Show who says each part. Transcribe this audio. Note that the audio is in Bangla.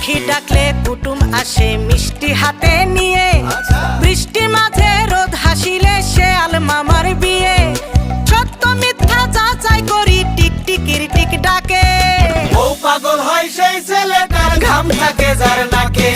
Speaker 1: পাখি ডাকলে কুটুম আসে মিষ্টি হাতে নিয়ে, বৃষ্টি মাঝে রোদ হাসিলে শেয়াল মামার বিয়ে। সত্য মিথ্যা যাচাই করি টিকটিকির টিক ডাকে,
Speaker 2: ও পাগল হয় সেই ছেলেটার ঘাম থাকে যার নাকে।